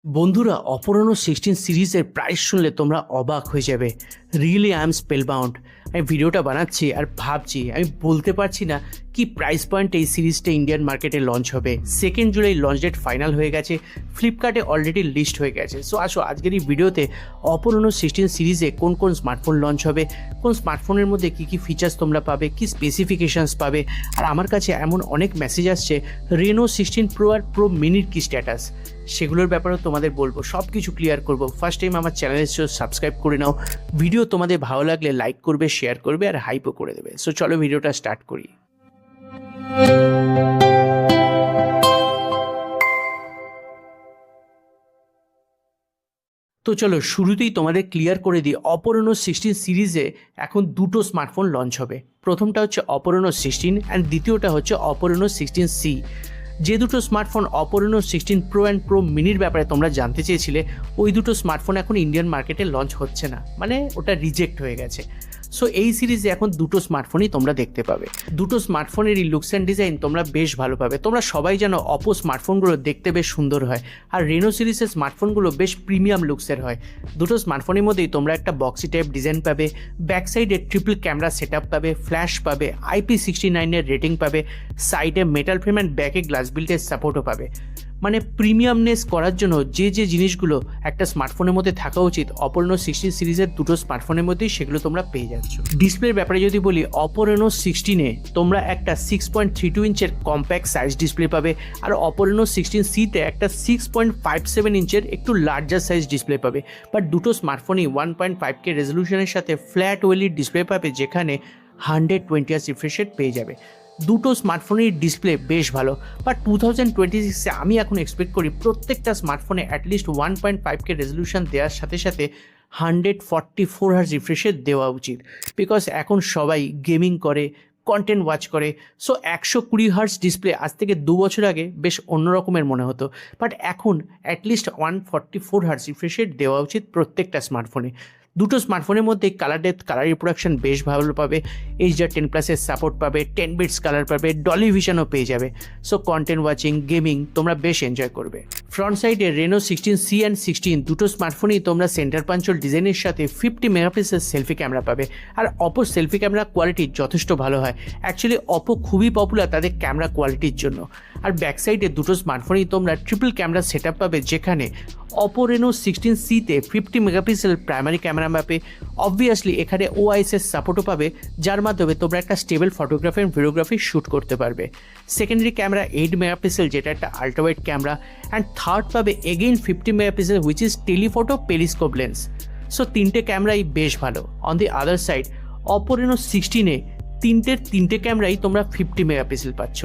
বন্ধুরা, অপরানো 16 সিরিজের প্রাইস শুনলে তোমরা অবাক হয়ে যাবে। Really I am spellbound. আমি ভিডিওটা বানাচ্ছি আর ভাবছি, আমি বলতে পারছি না কি প্রাইস পয়েন্টে এই সিরিজটা ইন্ডিয়ান মার্কেটে লঞ্চ হবে। 2 জুলাই লঞ্চ ডেট ফাইনাল হয়ে গেছে, ফ্লিপকার্টে অলরেডি লিস্ট হয়ে গেছে। সো আসো আজকের এই ভিডিওতে অপরানো 16 সিরিজে কোন কোন স্মার্টফোন লঞ্চ হবে, কোন স্মার্টফোনের মধ্যে কী কী ফিচার্স তোমরা পাবে, কী স্পেসিফিকেশানস পাবে। আর আমার কাছে এমন অনেক মেসেজ আসছে রেনো 16 প্রো আর প্রো মিনির কী স্ট্যাটাস, সেগুলোর ব্যাপারেও তোমাদের বলবো, সব কিছু ক্লিয়ার করবো। ফার্স্ট টাইম আমার চ্যানেলের সাবস্ক্রাইব করে নাও, ভিডিও তোমাদের ভালো লাগলে লাইক করবে, শেয়ার করবে আর হাইপও করে দেবে। সো চলো ভিডিওটা স্টার্ট করি। তো চলো শুরুতেই তোমাদের ক্লিয়ার করে দিই, অপরানো 16 সিরিজে এখন দুটো স্মার্টফোন লঞ্চ হবে। প্রথমটা হচ্ছে অপরানো 16 অ্যান্ড দ্বিতীয়টা হচ্ছে অপরানো 16C। যে দুটো স্মার্টফোন অপরানো 16 প্রো অ্যান্ড প্রো মিনির ব্যাপারে তোমরা জানতে চেয়েছিলে, ওই দুটো স্মার্টফোন এখন ইন্ডিয়ান মার্কেটে লঞ্চ হচ্ছে না, মানে ওটা রিজেক্ট হয়ে গেছে। সো এই সিরিজে এখন দুটো স্মার্টফোনই তোমরা দেখতে পাবে। দুটো স্মার্টফোনেরই লুকস অ্যান্ড ডিজাইন তোমরা বেশ ভালো পাবে। তোমরা সবাই জানো অপো স্মার্টফোনগুলো দেখতে বেশ সুন্দর হয়, আর রেনো সিরিজের স্মার্টফোনগুলো বেশ প্রিমিয়াম লুকসের হয়। দুটো স্মার্টফোনের মধ্যেই তোমরা একটা বক্সি টাইপ ডিজাইন পাবে, ব্যাক সাইডে ট্রিপল ক্যামেরা সেট আপ পাবে, ফ্ল্যাশ পাবে, IP69 রেটিং পাবে, সাইডে মেটাল ফ্রেম অ্যান্ড ব্যাকে গ্লাস বিল্টের সাপোর্টও পাবে। মানে প্রিমিয়ামনেস করার জন্য যে যে জিনিসগুলো একটা স্মার্টফোনের মধ্যে থাকা উচিত, অপরানো 16 সিরিজের দুটো স্মার্টফোনের মধ্যেই সেগুলো তোমরা পেয়ে যাচ্ছ। ডিসপ্লের ব্যাপারে যদি বলি, অপরানো 16-এ তোমরা একটা 6.32 ইঞ্চের কম্প্যাক্ট সাইজ ডিসপ্লে পাবে, আর অপরানো 16C-তে একটা 6.57 ইঞ্চের একটু লার্জার সাইজ ডিসপ্লে পাবে। বাট দুটো স্মার্টফোনই 1.5K রেজলিউশনের সাথে ফ্ল্যাট ওয়েলিড ডিসপ্লে পাবে, যেখানে 120Hz রিফ্রেশ রেট পেয়ে যাবে। দুটো স্মার্টফোনের ডিসপ্লে বেশ ভালো, বাট 2026-এ আমি এখন এক্সপেক্ট করি প্রত্যেকটা স্মার্টফোনে অ্যাটলিস্ট 1.5K রেজলিউশন দেওয়ার সাথে সাথে 144Hz রিফ্রেশ রেট দেওয়া উচিত। বিকজ এখন সবাই গেমিং করে, কন্টেন্ট ওয়াচ করে। সো 120Hz ডিসপ্লে আজ থেকে 2 বছর আগে বেশ অন্যরকমের মনে হতো, বাট এখন অ্যাটলিস্ট 144Hz রিফ্রেশ রেট দেওয়া উচিত প্রত্যেকটা স্মার্টফোনে। দুটো স্মার্টফোনের মধ্যে কালার ডেপথ, কালার রিপ্রোডাকশন বেশ ভালো পাবে, HDR10+-এর সাপোর্ট পাবে, 10 বিটস কালার পাবে, ডলি ভিশনও পেয়ে যাবে। সো কন্টেন্ট ওয়াচিং, গেমিং তোমরা বেশ এনজয় করবে। ফ্রন্ট সাইডে রেনো 16C অ্যান্ড 16 দুটো স্মার্টফোনেই তোমরা সেন্টার পাঞ্চল ডিজাইনের সাথে 50 মেগাপিক্সেল সেলফি ক্যামেরা পাবে। আর অপোর সেলফি ক্যামেরা কোয়ালিটি যথেষ্ট ভালো হয়। অ্যাকচুয়ালি অপো খুবই পপুলার তাদের ক্যামেরা কোয়ালিটির জন্য। আর ব্যাক সাইডে দুটো স্মার্টফোনেই তোমরা ট্রিপল ক্যামেরা সেট আপ পাবে, যেখানে অপো রেনো 16C-তে 50 মেগাপিক্সেল প্রাইমারি ক্যামেরা পাবে। অবভিয়াসলি এখানে OIS-এর সাপোর্টও পাবে, যার মাধ্যমে তোমরা একটা stable photography and videography shoot করতে পারবে। সেকেন্ডারি ক্যামেরা 8 মেগাপিক্সেল, যেটা একটা আল্ট্রাওয়াইড ক্যামেরা, অ্যান্ড থার্ড পাবে again 50 megapixel which is telephoto periscope lens. So তিনটে ক্যামেরাই বেশ ভালো। On the other side, Oppo Reno 16-এ তিনটে ক্যামেরাই তোমরা 50 মেগাপিক্সেল পাচ্ছ।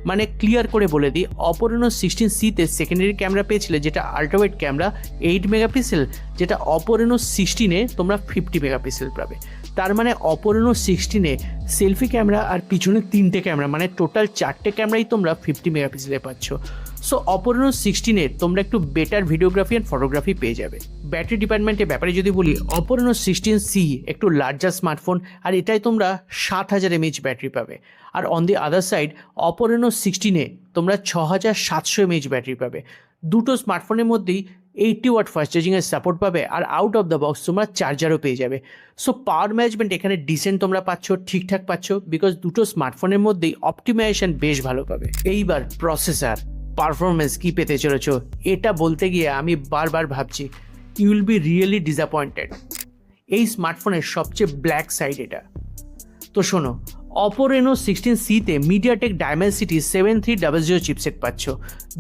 মানে ক্লিয়ার করে বলে দিই, অপরানো 16C-তে সেকেন্ডারি ক্যামেরা পেয়েছিলে যেটা আল্ট্রাওয়াইড ক্যামেরা 8 মেগাপিক্সেল, যেটা অপরানো 16-এ তোমরা 50 মেগাপিক্সেল পাবে। তার মানে অপরানো 16-এ সেলফি ক্যামেরা আর পিছনে 3টে ক্যামেরা, মানে টোটাল 4টে ক্যামেরাই তোমরা 50 মেগাপিক্সেলে পাচ্ছ। সো অপরানো 16-এ তোমরা একটু বেটার ভিডিওগ্রাফি অ্যান্ড ফটোগ্রাফি পেয়ে যাবে। ব্যাটারি ডিপার্টমেন্টের ব্যাপারে যদি বলি, অপরানো 16C একটু লার্জার স্মার্টফোন, আর এটাই তোমরা 7000 mAh ব্যাটারি পাবে। আর on the other side, Oppo Reno 16-এ তোমরা 6700 mAh ব্যাটারি পাবে। দুটো স্মার্টফোনের মধ্যেই 80 ওয়াট ফাস্ট চার্জিংয়ের সাপোর্ট পাবে, আর আউট অফ দ্য বক্স তোমরা চার্জারও পেয়ে যাবে। সো পাওয়ার ম্যানেজমেন্ট এখানে ডিসেন্ট তোমরা পাচ্ছ, ঠিকঠাক পাচ্ছ, বিকজ দুটো স্মার্টফোনের মধ্যেই অপটিমাইজেশন বেশ ভালো পাবে। এইবার প্রসেসর পারফরমেন্স কী পেতে চলেছ, এটা বলতে গিয়ে আমি বারবার ভাবছি, you will be really disappointed. এই স্মার্টফোনের সবচেয়ে ব্ল্যাক সাইড এটা। তো শোনো, অপো রেনো 16C-তে মিডিয়াটেক ডায়মেনসিটি 7300 চিপসেট পাচ্ছ।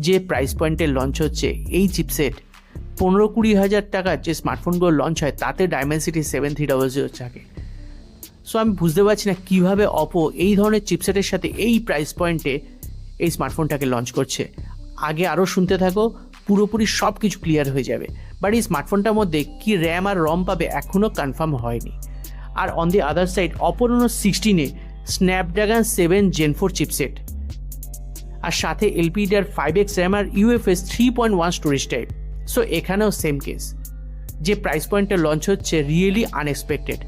যে প্রাইস পয়েন্টে লঞ্চ হচ্ছে এই চিপসেট, 15-20 হাজার টাকার যে স্মার্টফোনগুলো লঞ্চ হয় তাতে ডায়মেনসিটি 7300 থাকে। সো আমি বুঝতে পারছি না কীভাবে অপো এই ধরনের চিপসেটের সাথে এই প্রাইস পয়েন্টে এই স্মার্টফোনটাকে লঞ্চ করছে। আগে আরও শুনতে থাকো, পুরোপুরি সব কিছু ক্লিয়ার হয়ে যাবে। বাট এই স্মার্টফোনটার মধ্যে কি র্যাম আর রম পাবে এখনও কনফার্ম হয়নি। আর on the other side, Oppo Reno 16-এ স্ন্যাপড্রাগন 7 Gen 4 চিপসেট, আর সাথে LPDDR5X র্যাম আর UFS 3.1 স্টোরেজ টাইপ। সো এখানেও সেম কেস, যে প্রাইস পয়েন্টে লঞ্চ হচ্ছে রিয়েলি আনএক্সপেক্টেড,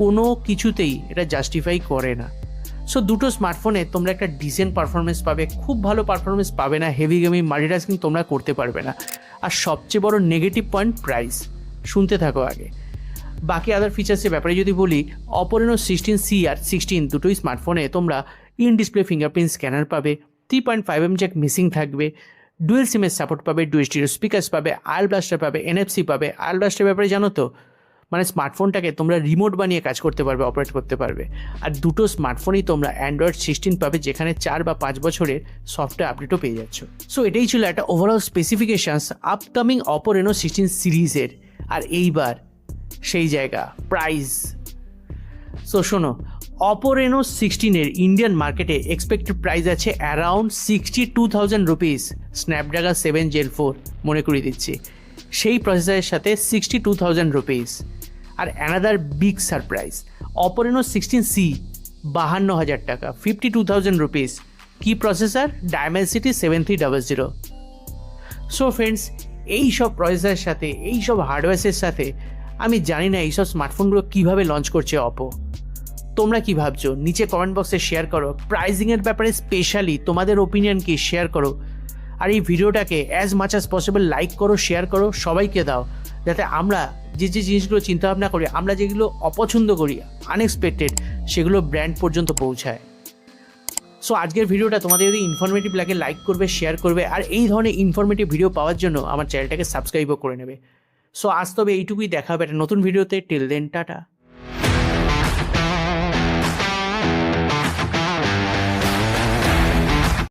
কোনো কিছুতেই এটা জাস্টিফাই করে না। সো দুটো স্মার্টফোনে তোমরা একটা ডিসেন্ট পারফরমেন্স পাবে, খুব ভালো পারফরমেন্স পাবে না, হেভি গেমিং মাল্টিটাস্কিং তোমরা করতে পারবে না। আর সবচেয়ে বড় নেগেটিভ পয়েন্ট প্রাইস। শুনতে থাকো আগে। বাকি আদার ফিচার্সের ব্যাপারে যদি বলি, অপো রেনো 16C আর 16 দুটোই স্মার্টফোনে তোমরা ইন ডিসপ্লে ফিঙ্গারপ্রিন্ট স্ক্যানার পাবে, 3.5mm জ্যাক মিসিং থাকবে, ডুয়েল সিমের সাপোর্ট পাবে, ডুয়েল স্টিরিও স্পিকার্স পাবে, আইল ব্লাস্টার পাবে, NFC পাবে। আইল ব্লাস্টারের ব্যাপারে জানো তো, মানে স্মার্টফোনটাকে তোমরা রিমোট বানিয়ে কাজ করতে পারবে, অপারেট করতে পারবে। আর দুটো স্মার্টফোনই তোমরা অ্যান্ড্রয়েড 16 পাবে, যেখানে 4 বা 5 বছরের সফটওয়্যার আপডেটও পেয়ে যাচ্ছ। সো এটাই ছিল একটা ওভারঅল স্পেসিফিকেশানস আপকামিং অপো রেনো 16 সিরিজের। আর এইবার সেই জায়গা, প্রাইস। সো শোনো, অপো রেনো 16-এর ইন্ডিয়ান মার্কেটে এক্সপেক্টেড প্রাইস আছে অ্যারাউন্ড 62,000 রুপিস। স্ন্যাপড্রাগন 7 Gen 4 মনে করিয়ে দিচ্ছি, সেই প্রসেসরের সাথে 62,000 রুপিস। আর another big surprise, Oppo Reno 16C 52,000 টাকা, 52,000 রুপিস। কি প্রসেসর? ডায়মেনসিটি 7300। সো ফ্রেন্ডস, এই সব প্রসেসরের সাথে, এই সব হার্ডওয়্যারের সাথে আমি জানি না এইসব স্মার্টফোনগুলো কীভাবে লঞ্চ করছে অপো। তোমরা কি ভাবছো? নিচে কমেন্ট বক্সে শেয়ার করো। প্রাইজিংয়ের ব্যাপারে স্পেশালি তোমাদের ওপিনিয়ন কি, শেয়ার করো। আর এই ভিডিওটাকে as much as possible like করো, শেয়ার করো, সবাইকে দাও, যাতে আমরা যে যে জিনিসগুলো চিন্তাভাবনা করি, আমরা যেগুলো অপছন্দ করি, আনএক্সপেক্টেড, সেগুলো ব্র্যান্ড পর্যন্ত পৌঁছায়। সো আজকের ভিডিওটা তোমাদের যদি ইনফরমেটিভ লাগে, লাইক করবে, শেয়ার করবে। আর এই ধরনের ইনফরমেটিভ ভিডিও পাওয়ার জন্য আমার চ্যানেলটাকে সাবস্ক্রাইবও করে নেবে। সো আজ তবে এইটুকুই, দেখা হবে একটা নতুন ভিডিওতে। Till then, tata.